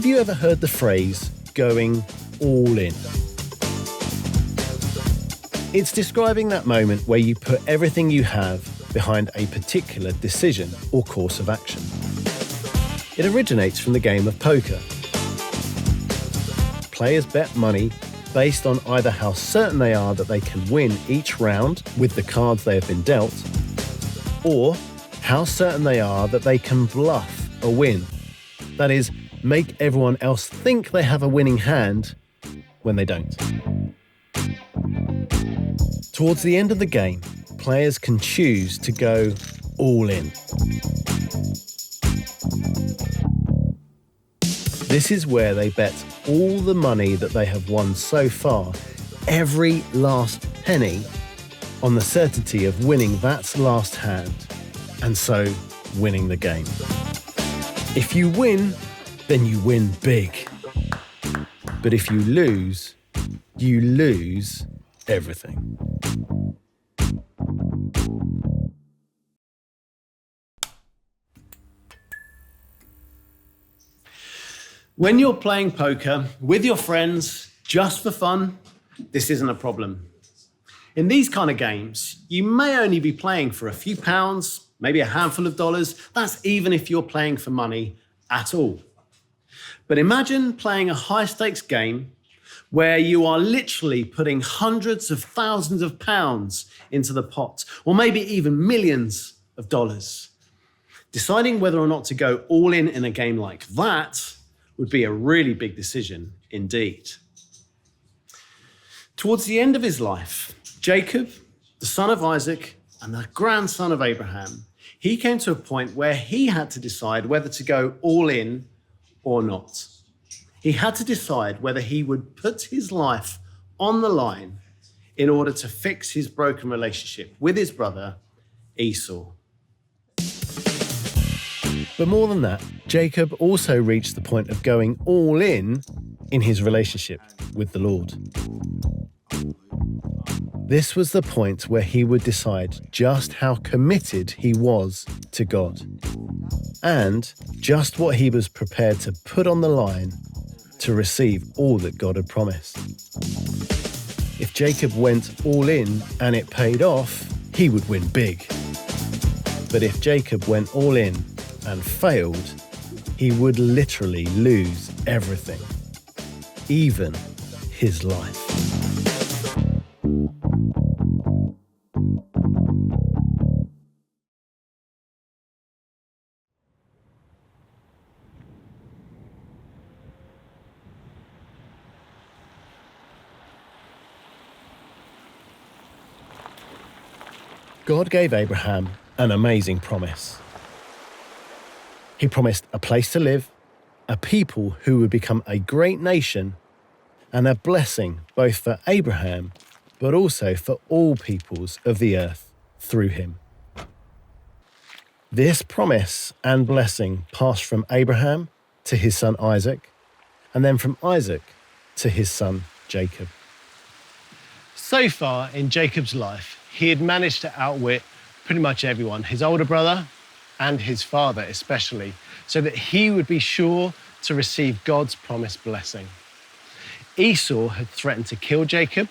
you ever heard the phrase going all in? It's describing that moment where you put everything you have behind a particular decision or course of action. It originates from the game of poker. Players bet money based on either how certain they are that they can win each round with the cards they have been dealt, or how certain they are that they can bluff a win. That is, make everyone else think they have a winning hand when they don't. Towards the end of the game, players can choose to go all in. This is where they bet all the money that they have won so far, every last penny, on the certainty of winning that last hand, and so winning the game. If you win, then you win big. But if you lose everything. When you're playing poker with your friends just for fun, this isn't a problem. In these kind of games, you may only be playing for a few pounds, maybe a handful of dollars. That's even if you're playing for money at all. But imagine playing a high-stakes game where you are literally putting hundreds of thousands of pounds into the pot, or maybe even millions of dollars. Deciding whether or not to go all in a game like that would be a really big decision indeed. Towards the end of his life, Jacob, the son of Isaac and the grandson of Abraham, he came to a point where he had to decide whether to go all in or not. He had to decide whether he would put his life on the line in order to fix his broken relationship with his brother, Esau. But more than that, Jacob also reached the point of going all in his relationship with the Lord. This was the point where he would decide just how committed he was to God and just what he was prepared to put on the line to receive all that God had promised. If Jacob went all in and it paid off, he would win big. But if Jacob went all in and failed, he would literally lose everything, even his life. God gave Abraham an amazing promise. He promised a place to live, a people who would become a great nation, and a blessing both for Abraham, but also for all peoples of the earth through him. This promise and blessing passed from Abraham to his son Isaac, and then from Isaac to his son Jacob. So far in Jacob's life, he had managed to outwit pretty much everyone, his older brother and his father especially, so that he would be sure to receive God's promised blessing. Esau had threatened to kill Jacob,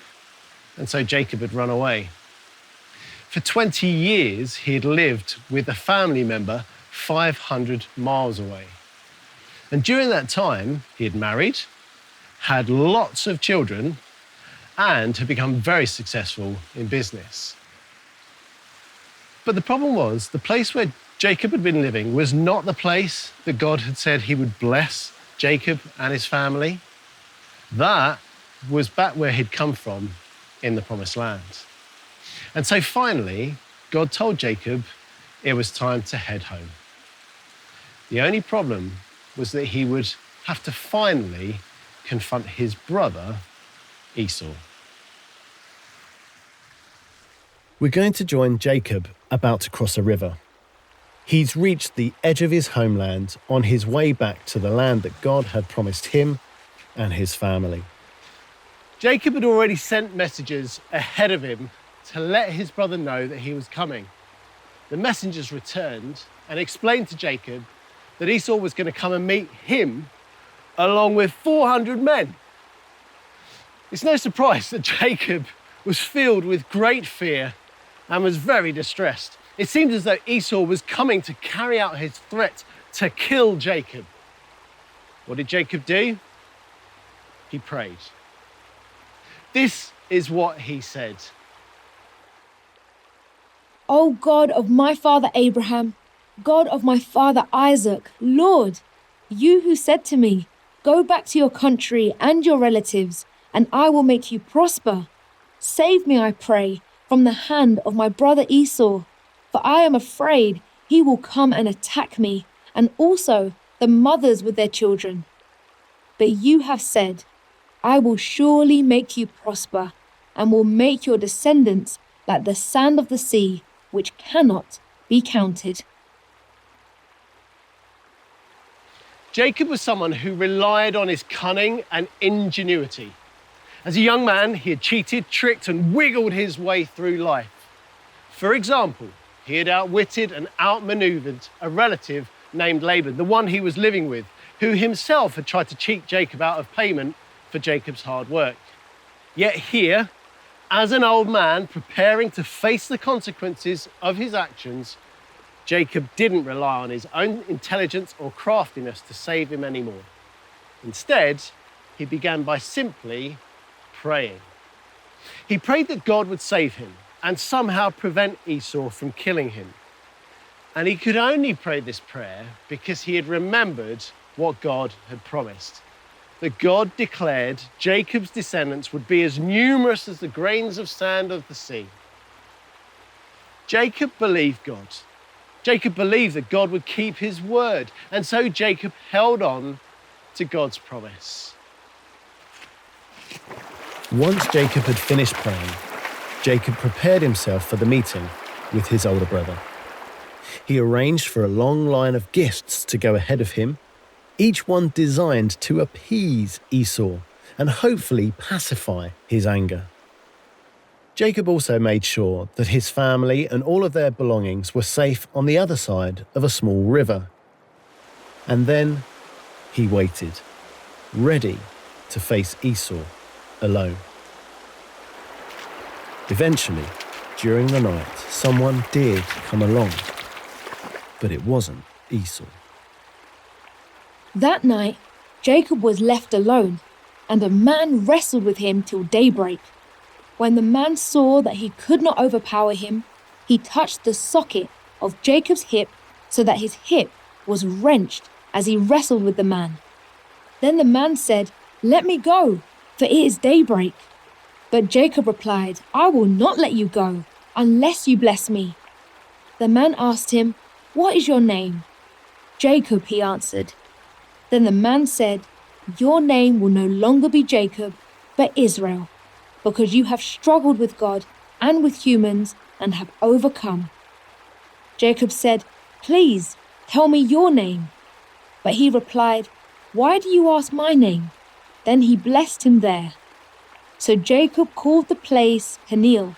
and so Jacob had run away. For 20 years, he had lived with a family member 500 miles away. And during that time, he had married, had lots of children, and had become very successful in business. But the problem was, the place where Jacob had been living was not the place that God had said he would bless Jacob and his family. That was back where he'd come from in the Promised Land. And so finally, God told Jacob it was time to head home. The only problem was that he would have to finally confront his brother, Esau. We're going to join Jacob about to cross a river. He's reached the edge of his homeland on his way back to the land that God had promised him and his family. Jacob had already sent messengers ahead of him to let his brother know that he was coming. The messengers returned and explained to Jacob that Esau was going to come and meet him along with 400 men. It's no surprise that Jacob was filled with great fear and was very distressed. It seemed as though Esau was coming to carry out his threat to kill Jacob. What did Jacob do? He prayed. This is what he said. O God of my father Abraham, God of my father Isaac, Lord, you who said to me, go back to your country and your relatives, and I will make you prosper. Save me, I pray, from the hand of my brother Esau, for I am afraid he will come and attack me, and also the mothers with their children. But you have said, I will surely make you prosper, and will make your descendants like the sand of the sea, which cannot be counted. Jacob was someone who relied on his cunning and ingenuity. As a young man, he had cheated, tricked, and wiggled his way through life. For example, he had outwitted and outmaneuvered a relative named Laban, the one he was living with, who himself had tried to cheat Jacob out of payment for Jacob's hard work. Yet here, as an old man preparing to face the consequences of his actions, Jacob didn't rely on his own intelligence or craftiness to save him anymore. Instead, he began by simply praying. He prayed that God would save him and somehow prevent Esau from killing him. And he could only pray this prayer because he had remembered what God had promised. That God declared Jacob's descendants would be as numerous as the grains of sand of the sea. Jacob believed God. Jacob believed that God would keep his word, and so Jacob held on to God's promise. Once Jacob had finished praying, Jacob prepared himself for the meeting with his older brother. He arranged for a long line of gifts to go ahead of him, each one designed to appease Esau and hopefully pacify his anger. Jacob also made sure that his family and all of their belongings were safe on the other side of a small river. And then he waited, ready to face Esau alone. Eventually, during the night, someone did come along, but it wasn't Esau. That night, Jacob was left alone, and a man wrestled with him till daybreak. When the man saw that he could not overpower him, he touched the socket of Jacob's hip so that his hip was wrenched as he wrestled with the man. Then the man said, "Let me go, for it is daybreak." But Jacob replied, "I will not let you go unless you bless me." The man asked him, "What is your name?" "Jacob," he answered. Then the man said, "Your name will no longer be Jacob, but Israel, because you have struggled with God and with humans and have overcome." Jacob said, "Please, tell me your name." But he replied, "Why do you ask my name?" Then he blessed him there. So Jacob called the place Peniel,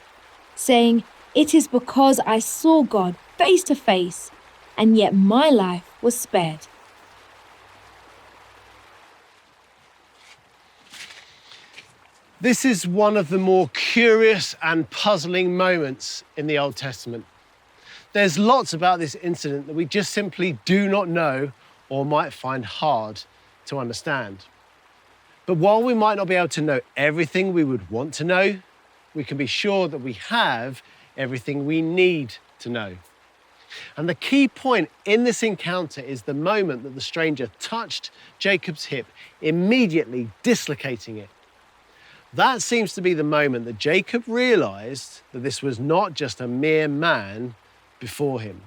saying, "It is because I saw God face to face, and yet my life was spared." This is one of the more curious and puzzling moments in the Old Testament. There's lots about this incident that we just simply do not know or might find hard to understand. But while we might not be able to know everything we would want to know, we can be sure that we have everything we need to know. And the key point in this encounter is the moment that the stranger touched Jacob's hip, immediately dislocating it. That seems to be the moment that Jacob realized that this was not just a mere man before him.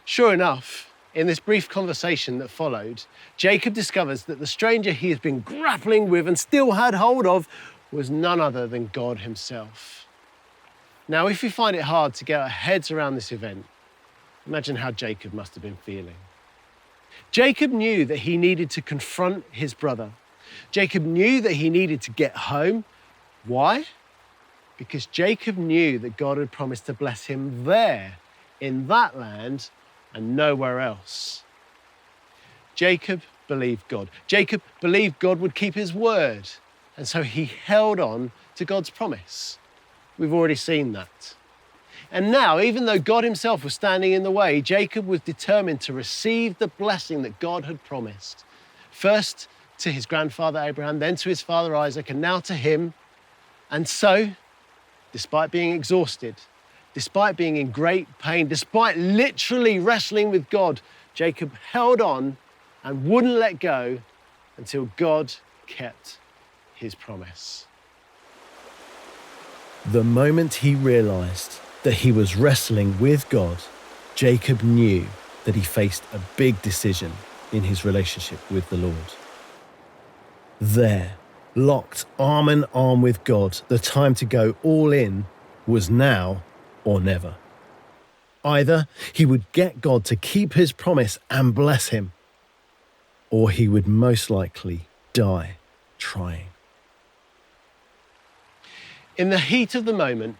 Sure enough, in this brief conversation that followed, Jacob discovers that the stranger he has been grappling with and still had hold of was none other than God himself. Now, if you find it hard to get our heads around this event, imagine how Jacob must have been feeling. Jacob knew that he needed to confront his brother. Jacob knew that he needed to get home. Why? Because Jacob knew that God had promised to bless him there, in that land, and nowhere else. Jacob believed God. Jacob believed God would keep his word. And so he held on to God's promise. We've already seen that. And now, even though God himself was standing in the way, Jacob was determined to receive the blessing that God had promised. First to his grandfather Abraham, then to his father Isaac, and now to him. And so, despite being exhausted, despite being in great pain, despite literally wrestling with God, Jacob held on and wouldn't let go until God kept his promise. The moment he realized that he was wrestling with God, Jacob knew that he faced a big decision in his relationship with the Lord. There, locked arm in arm with God, the time to go all in was now or never. Either he would get God to keep his promise and bless him, or he would most likely die trying. In the heat of the moment,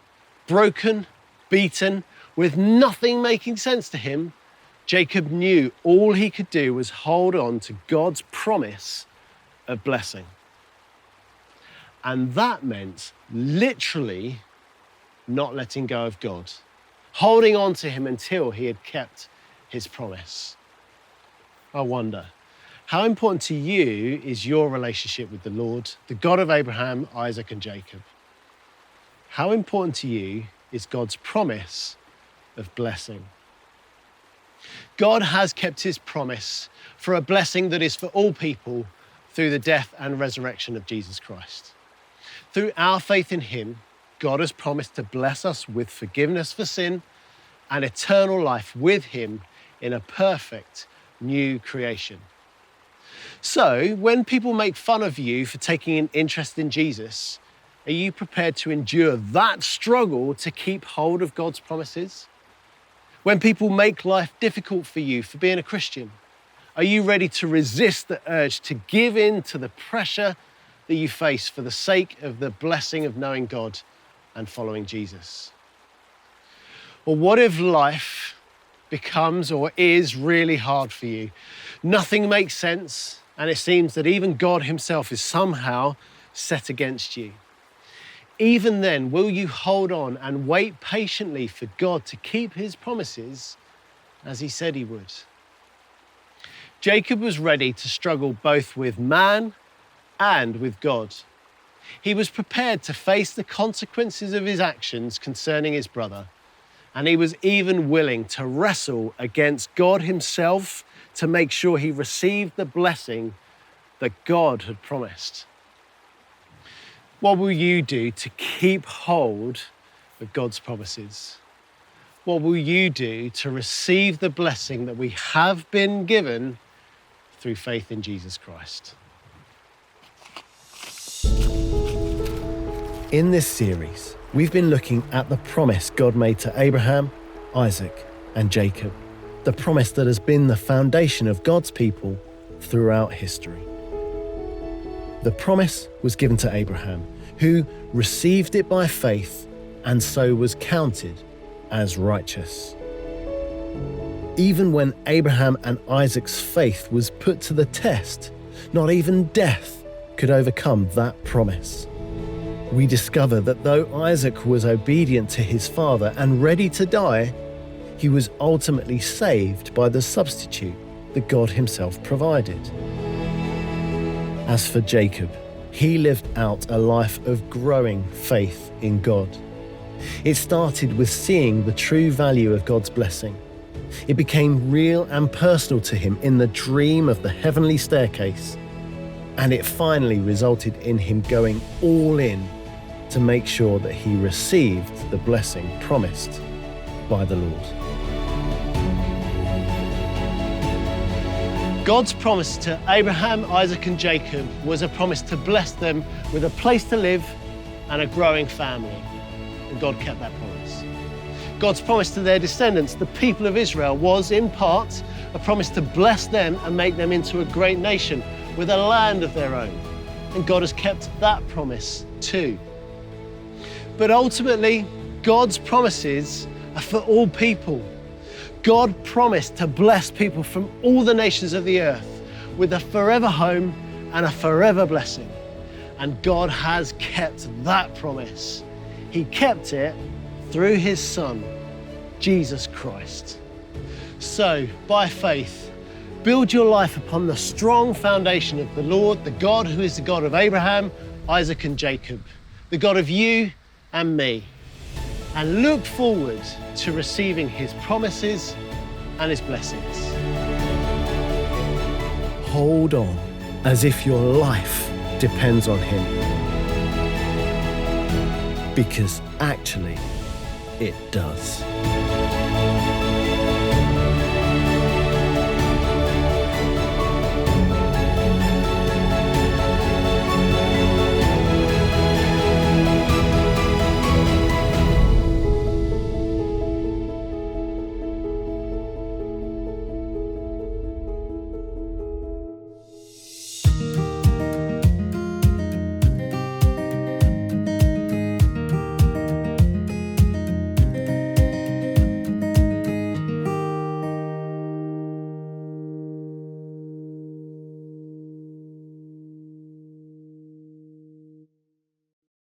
broken, beaten, with nothing making sense to him, Jacob knew all he could do was hold on to God's promise of blessing. And that meant literally not letting go of God, holding on to him until he had kept his promise. I wonder, how important to you is your relationship with the Lord, the God of Abraham, Isaac, and Jacob? How important to you is God's promise of blessing? God has kept his promise for a blessing that is for all people through the death and resurrection of Jesus Christ. Through our faith in him, God has promised to bless us with forgiveness for sin and eternal life with him in a perfect new creation. So, when people make fun of you for taking an interest in Jesus, are you prepared to endure that struggle to keep hold of God's promises? When people make life difficult for you for being a Christian, are you ready to resist the urge to give in to the pressure that you face for the sake of the blessing of knowing God and following Jesus? Or what if life becomes or is really hard for you? Nothing makes sense, and it seems that even God himself is somehow set against you. Even then, will you hold on and wait patiently for God to keep his promises as he said he would? Jacob was ready to struggle both with man and with God. He was prepared to face the consequences of his actions concerning his brother, and he was even willing to wrestle against God himself to make sure he received the blessing that God had promised. What will you do to keep hold of God's promises? What will you do to receive the blessing that we have been given through faith in Jesus Christ? In this series, we've been looking at the promise God made to Abraham, Isaac, and Jacob, the promise that has been the foundation of God's people throughout history. The promise was given to Abraham, who received it by faith and so was counted as righteous. Even when Abraham and Isaac's faith was put to the test, not even death could overcome that promise. We discover that though Isaac was obedient to his father and ready to die, he was ultimately saved by the substitute that God himself provided. As for Jacob, he lived out a life of growing faith in God. It started with seeing the true value of God's blessing. It became real and personal to him in the dream of the heavenly staircase. And it finally resulted in him going all in to make sure that he received the blessing promised by the Lord. God's promise to Abraham, Isaac, and Jacob was a promise to bless them with a place to live and a growing family. And God kept that promise. God's promise to their descendants, the people of Israel, was in part a promise to bless them and make them into a great nation with a land of their own. And God has kept that promise too. But ultimately, God's promises are for all people. God promised to bless people from all the nations of the earth with a forever home and a forever blessing. And God has kept that promise. He kept it through his Son, Jesus Christ. So, by faith, build your life upon the strong foundation of the Lord, the God who is the God of Abraham, Isaac, and Jacob, the God of you and me, and look forward to receiving his promises and his blessings. Hold on as if your life depends on him, because actually it does.